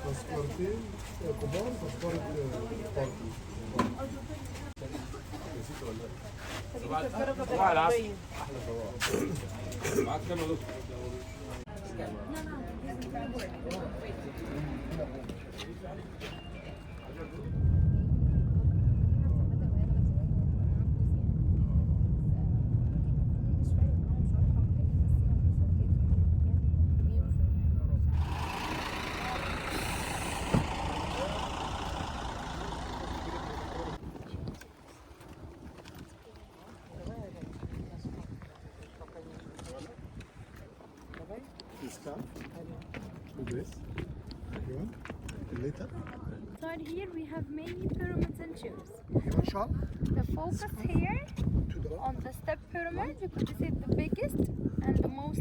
تذكرتين كبار، تذكرة باركينج. نسيت ولا لا؟ صباح العسل. احلى صباح. معاك كام يا دكتور؟ Inside here we have many pyramids and tubes. Shop. The focus here on the step pyramid because this is the biggest and the most.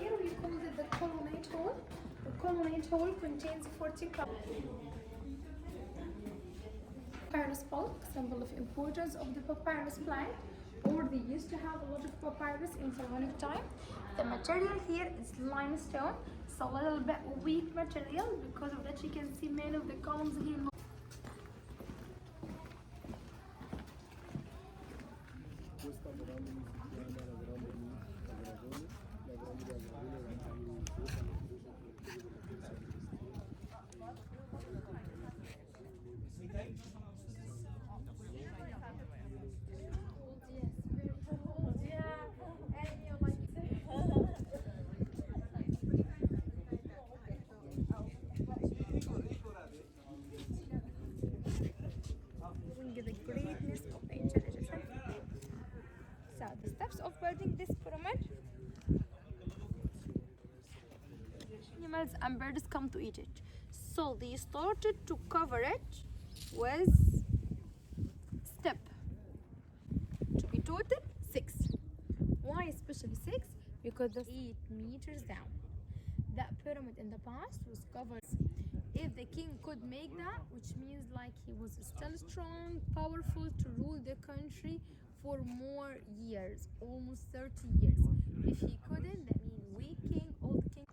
Here we call it the colonnade hall. The colonnade hall contains 40 papyrus pulp, symbol of importance of the papyrus plant, or they used to have a lot of papyrus in Pharaonic time. The material here is limestone. It's a little bit weak material, because of that you can see many of the columns here. The greatness of the ancient Egyptian. So the steps of building this pyramid. Animals and birds come to Egypt, so they started to cover it with step. To be total 6. Why especially 6? Because the 8 meters down. That pyramid in the past was covered. If the king could make that, which means like he was still strong, powerful to rule the country for more years, almost 30 years. If he couldn't, that means weak king, old king.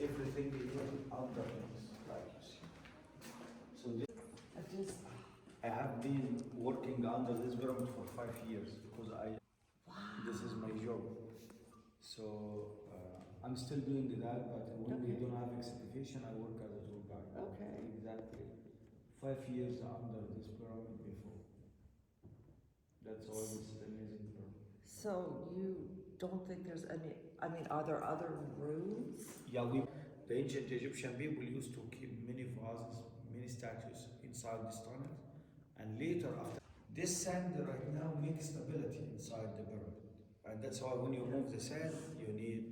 Everything is under this, like you see. So I have been working under this pyramid for 5 years because this is my job. So I'm still doing that, but when we don't have excavation, I work as a tour guide. Okay. Exactly 5 years under this pyramid before. That's why this is amazing pyramid. So you don't think there's any, I mean, are there other rooms? Yeah, the ancient Egyptian people used to keep many vases, many statues inside this tunnel, and later after this sand right now makes stability inside the pyramid, and that's why when you move the sand, you need.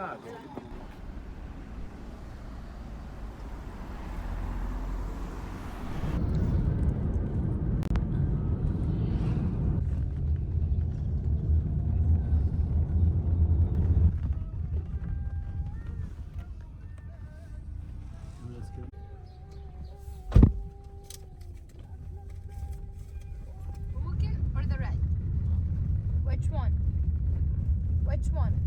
chiamato. Pumpkin or the red? Which one? Which one?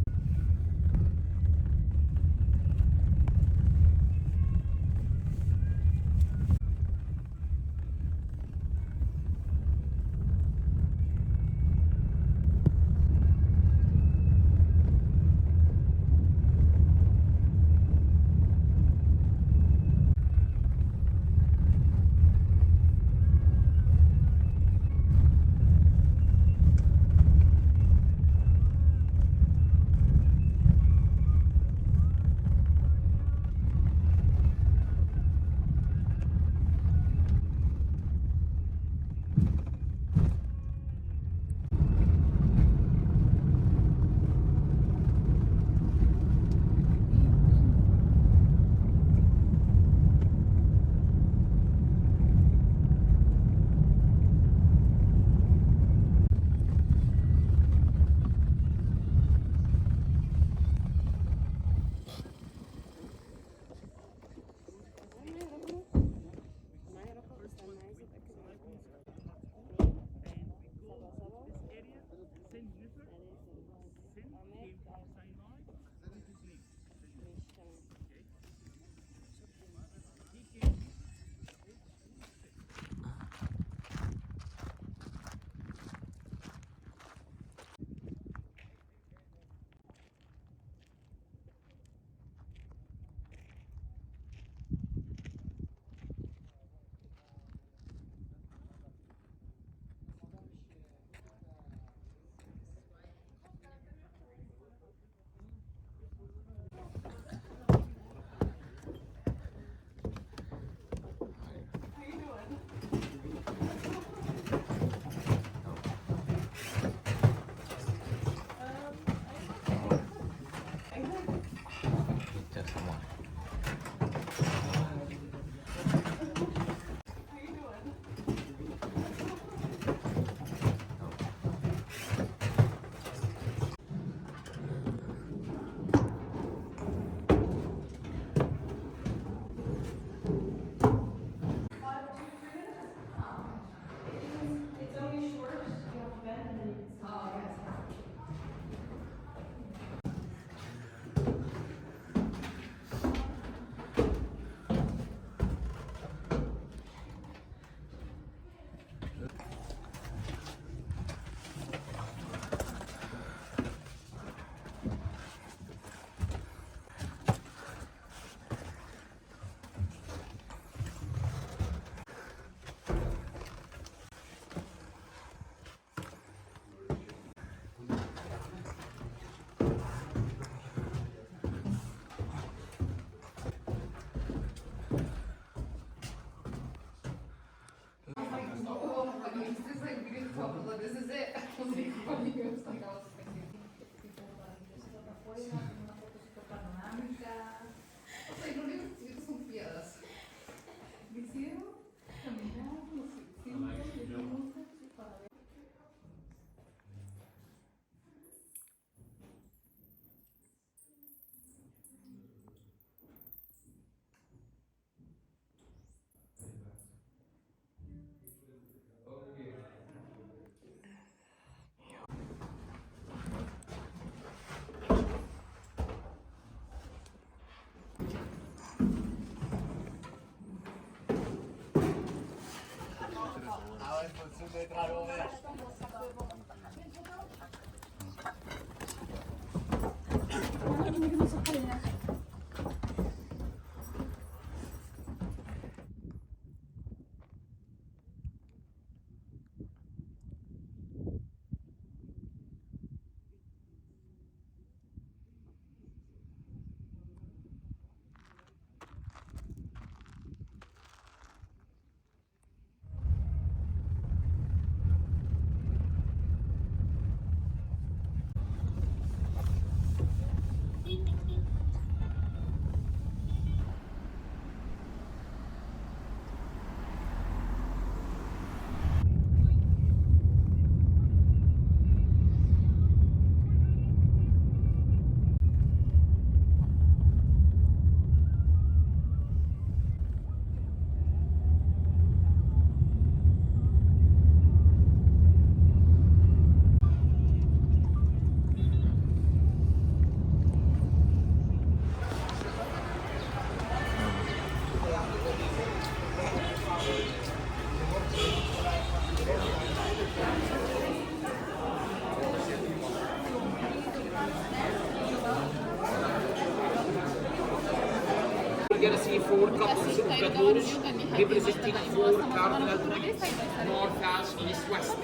four couples of the doors representing four cardinal points, north, south, east, west.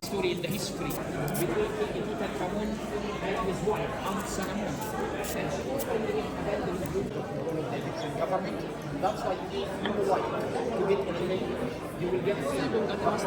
Story in the history between King Tutankhamun and his wife, Ankh-Senamun. And she was the Egyptian government. That's why if you want to get anything, you will get freedom that must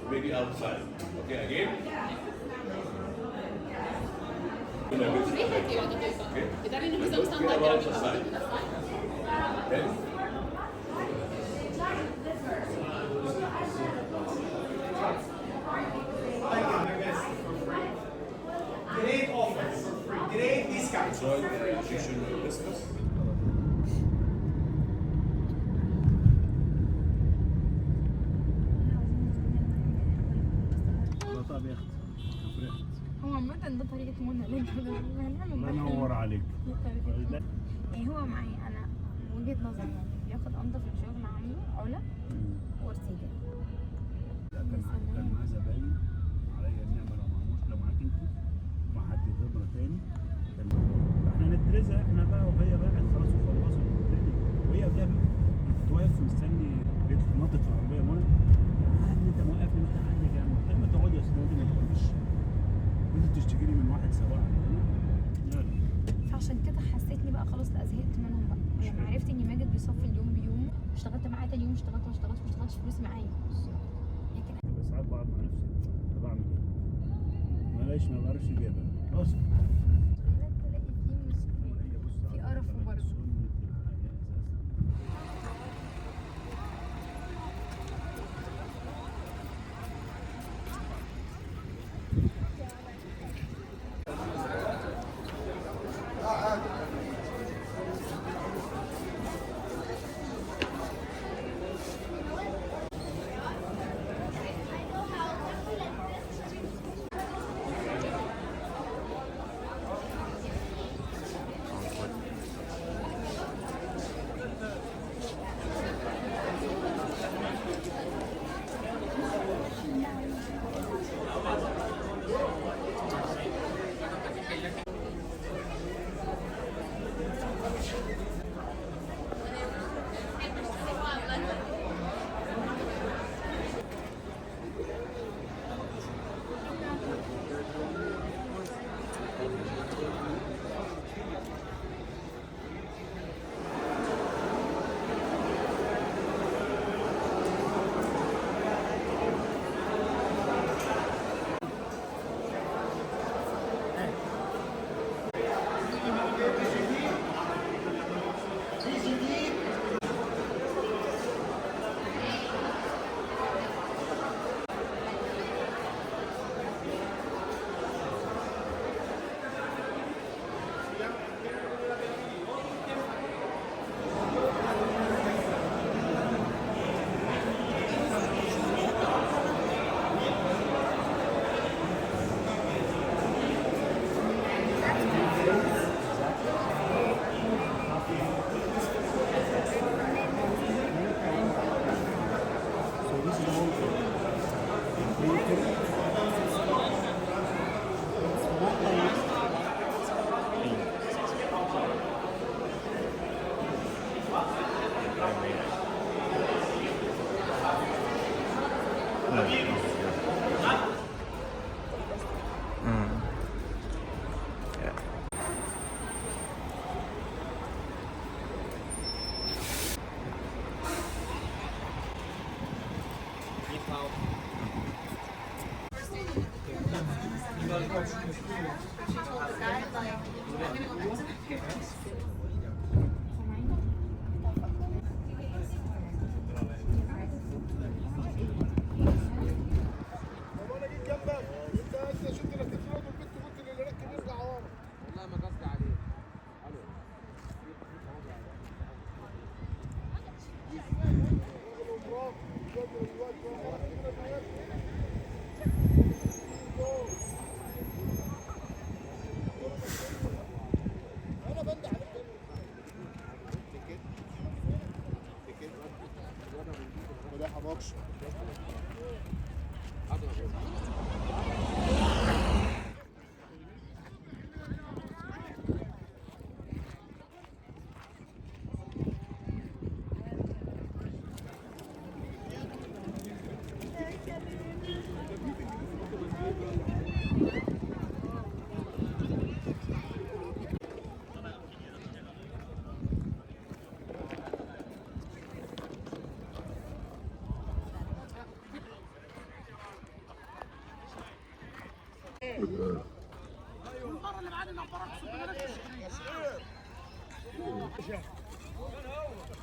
Maybe outside. Okay, again. Great offers for free. Great discounts. Enjoy the Egyptian business. هو عامة ده طريقة منى اللي انت الله ينور عليك. يعني هو معايا انا وجهة نظري يعني بياخد انضف الشغل عنده علا ورسيجة. كان معاه زباين عليا النعمه لو معهوش لو معاك انت مع حد خبره تاني احنا نترزق احنا بقى وهي بقى خلاص وخلصوا وهي بتعمل كنت واقف مستني جيت نطت في العربيه منى انت موقفني انت عندك يا عم لما تقعدي يا استاذ ما تقعديش كنت بتشتكي لي من واحد سواق لا فعشان كده حسيتني بقى خلاص لا زهقت منهم بقى لما عرفت ان ماجد بيصفي اليوم بيوم اشتغلت معاه تاني يوم اشتغلت ما اشتغلتش فلوسي معايا بس ساعات بقعد مع نفسي طب اعمل ايه؟ معلش ما بعرفش اجيبها خلاص تلاقي في قرف وبرد.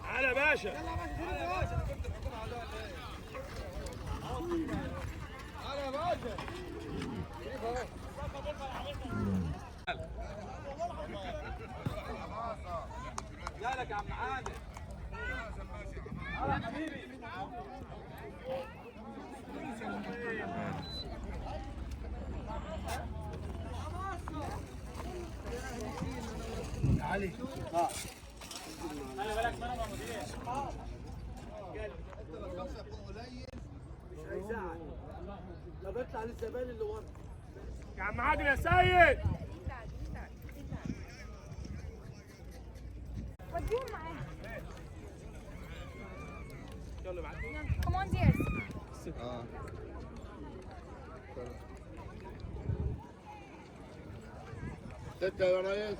على باشا. جالك يا عم عادل. يا حبيبي. علي. خلي بالك منهم يا مدير. مش هيزعل. لا بيطلع للزبائن اللي ورا. يا عم عادل يا سيد. وديهم معاها. يلا معاك. Come on dears. ستة يا ريس.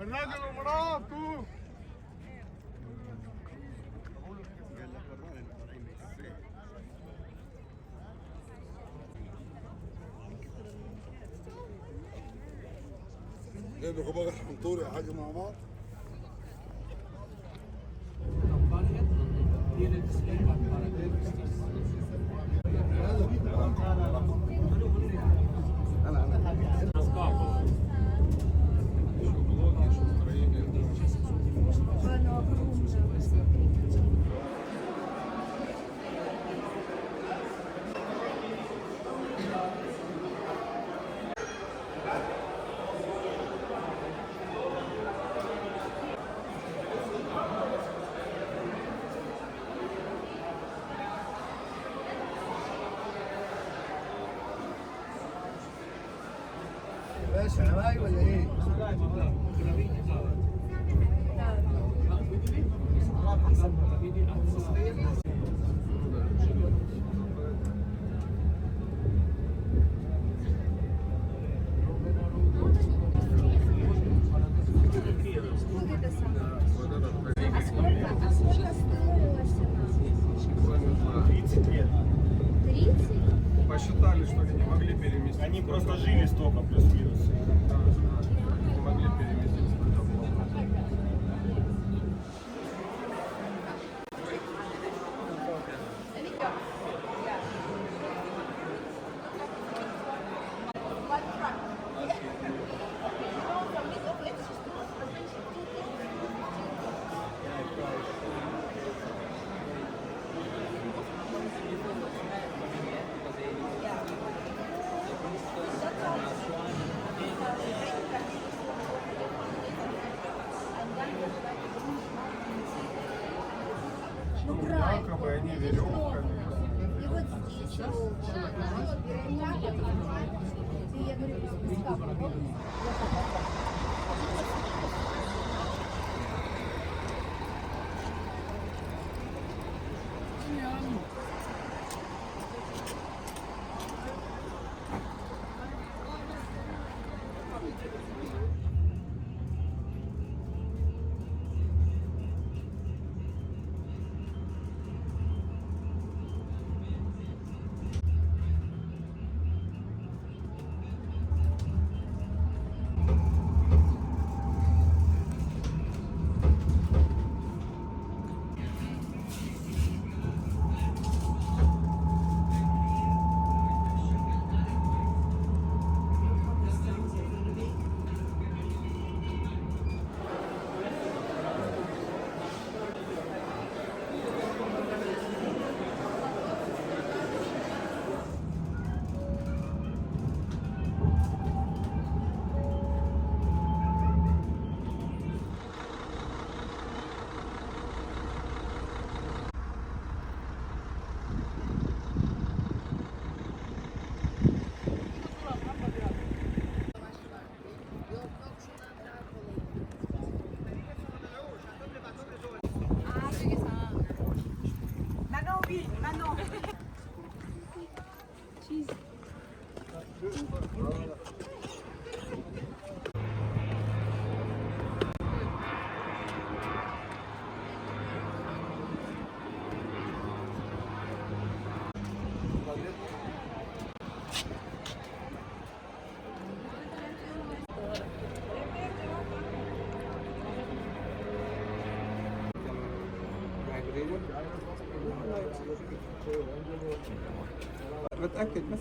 الراجل ومراته. جايب لكم بقى حنطور يا حاج مع بعض. باشا عواي ولا ايه؟ Посчитали, что не могли переместить. Они просто жили столько, плюс-минус. Не могли переместить. Якобы они веревками. И вот здесь, и я говорю, без песка попробуй. بتأكد بس.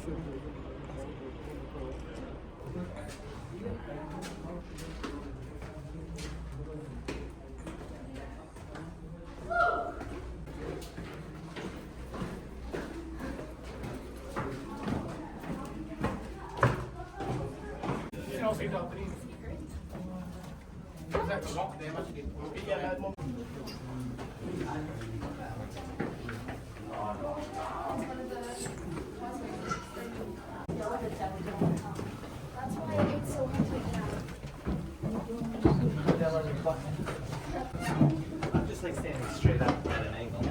I'm just like standing straight up at an angle.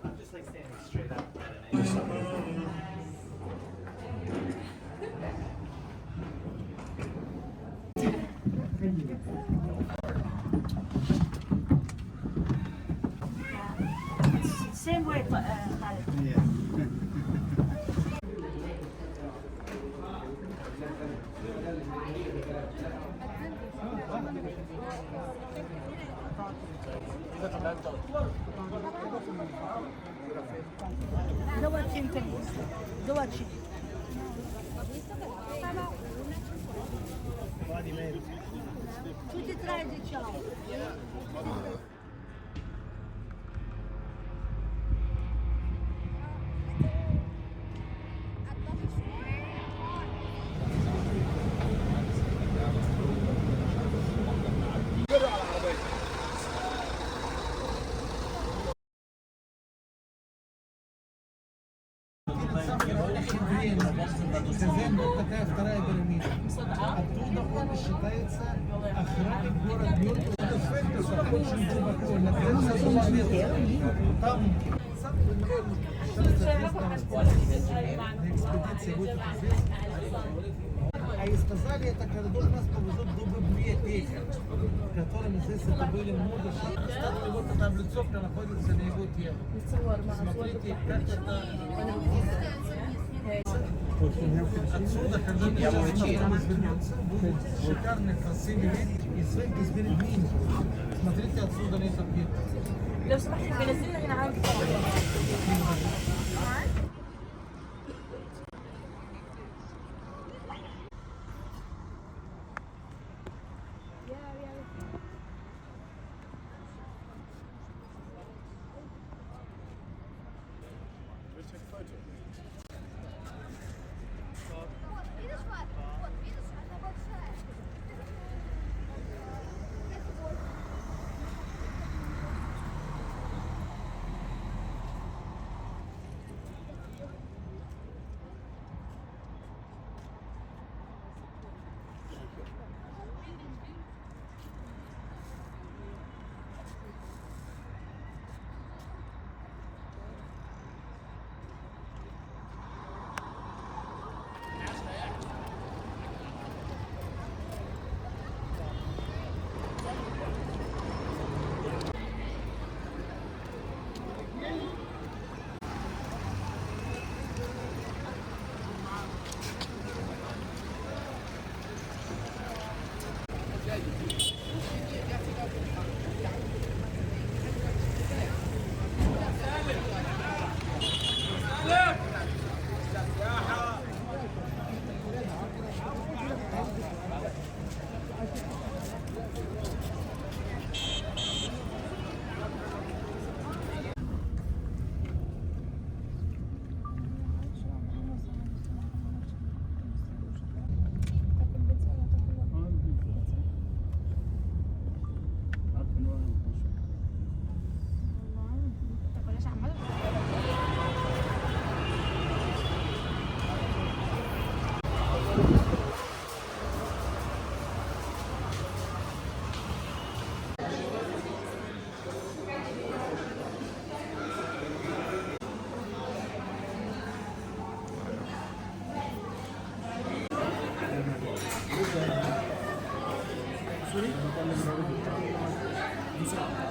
I'm just like standing straight up at an angle. Same way, Khalid. Zobaczcie ten jest. Zobaczcie. Tu ti traži čao. Такая вторая пирамида. Оттуда он считается охраной город Нью-Йорк. Это Фэнтеза очень глубоко. На 36 метров. Там экспедиция будет и сказали, это коридор нас повезут до библиотеки, в котором здесь это были много шагов. Кстати, вот эта облицовка находится на его теле. Смотрите, как это... Отсюда, когда мы сейчас развернемся, будет шикарный, красивый вид и Свенкис перед ним. Смотрите отсюда на этот вид. لو سمحت بنزلنا هنا عندي بسرعه.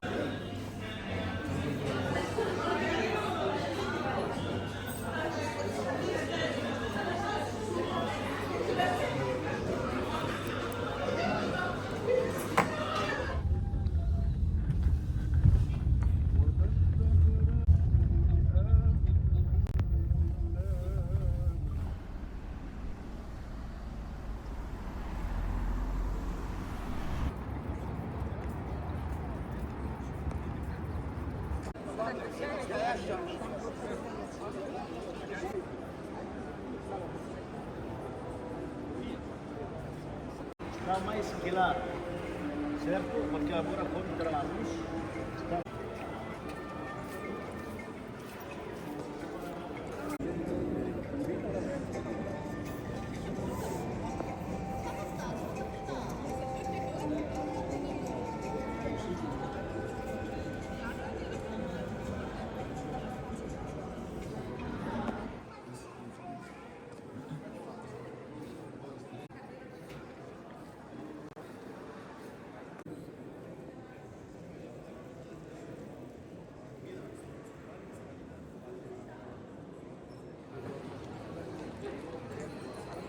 Está mais claro, certo? Porque agora contra a luz está.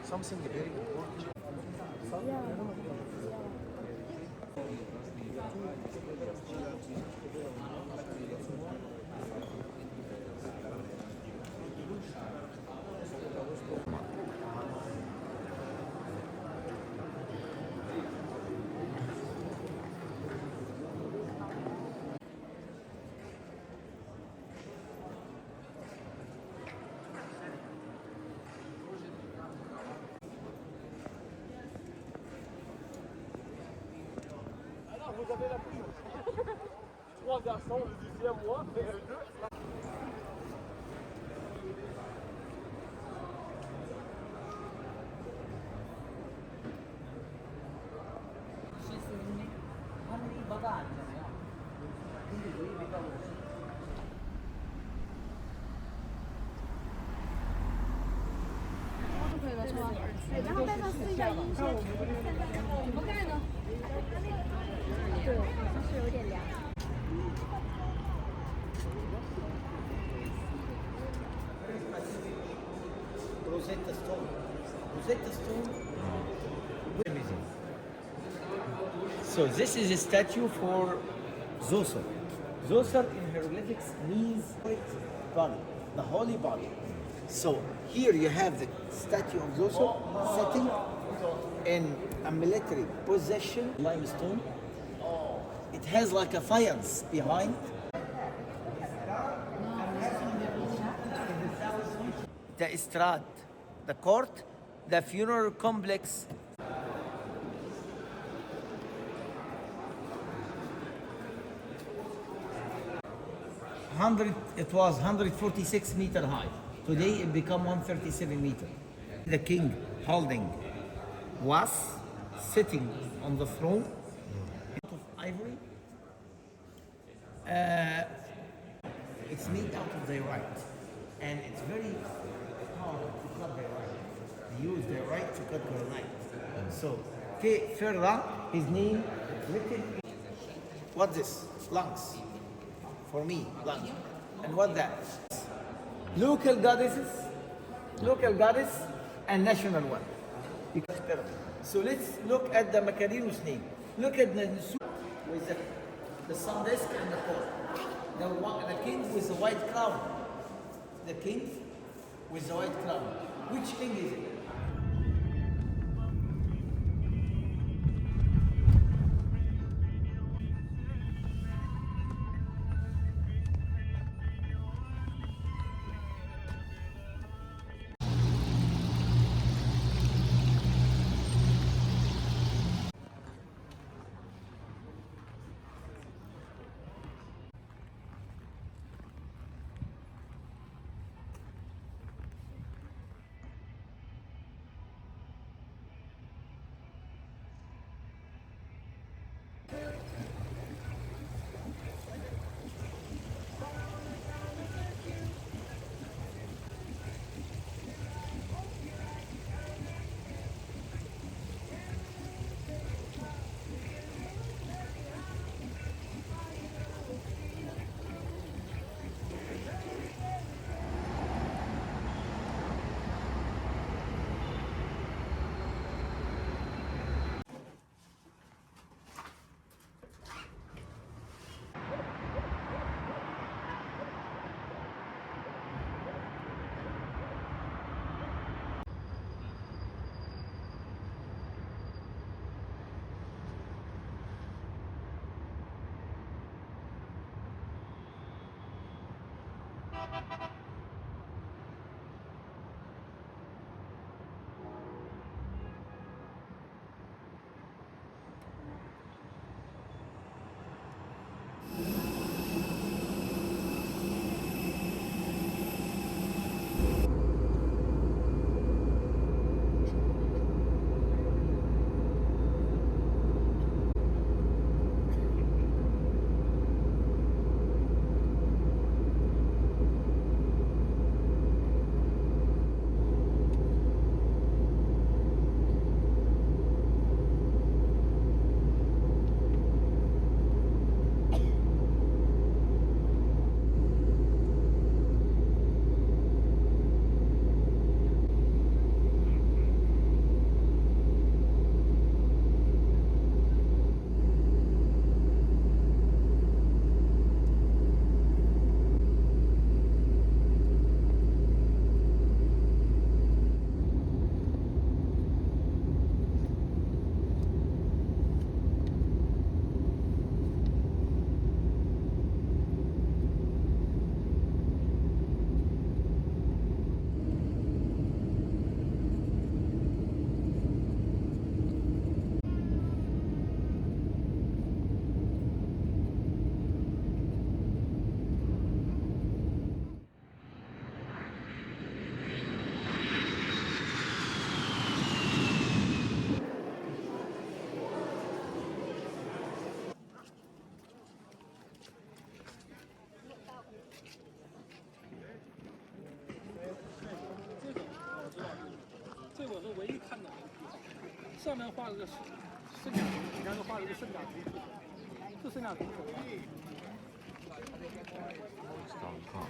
Something very important. Vous avez la prise. 3 garçons, le deuxième moi, et le 2. Rosetta Stone. Rosetta Stone. So this is a statue for Zoser. Zoser in hieroglyphics means body, the holy body. So here you have the statue of Zoser sitting in a military possession, limestone. It has like a faience behind. The estrade, the court, the funeral complex. It was 146 meter high. Today it become 137 meter. The king holding was sitting on the throne of ivory. It's made out of diorite, and it's very hard to cut diorite. They use diorite to cut granite. So, Ferra, his name written. What's this? Lungs. For me, lungs. And what that? Local goddesses, and national one. So let's look at the Macarinos name. Look at the with the sun disk and the pole. The king with the white crown. The king with the white crown. Which king is it? 这我是唯一看到的地方，上面画了个圣甲图，底下又画了个圣甲图，这圣甲图怎么样？Strong car.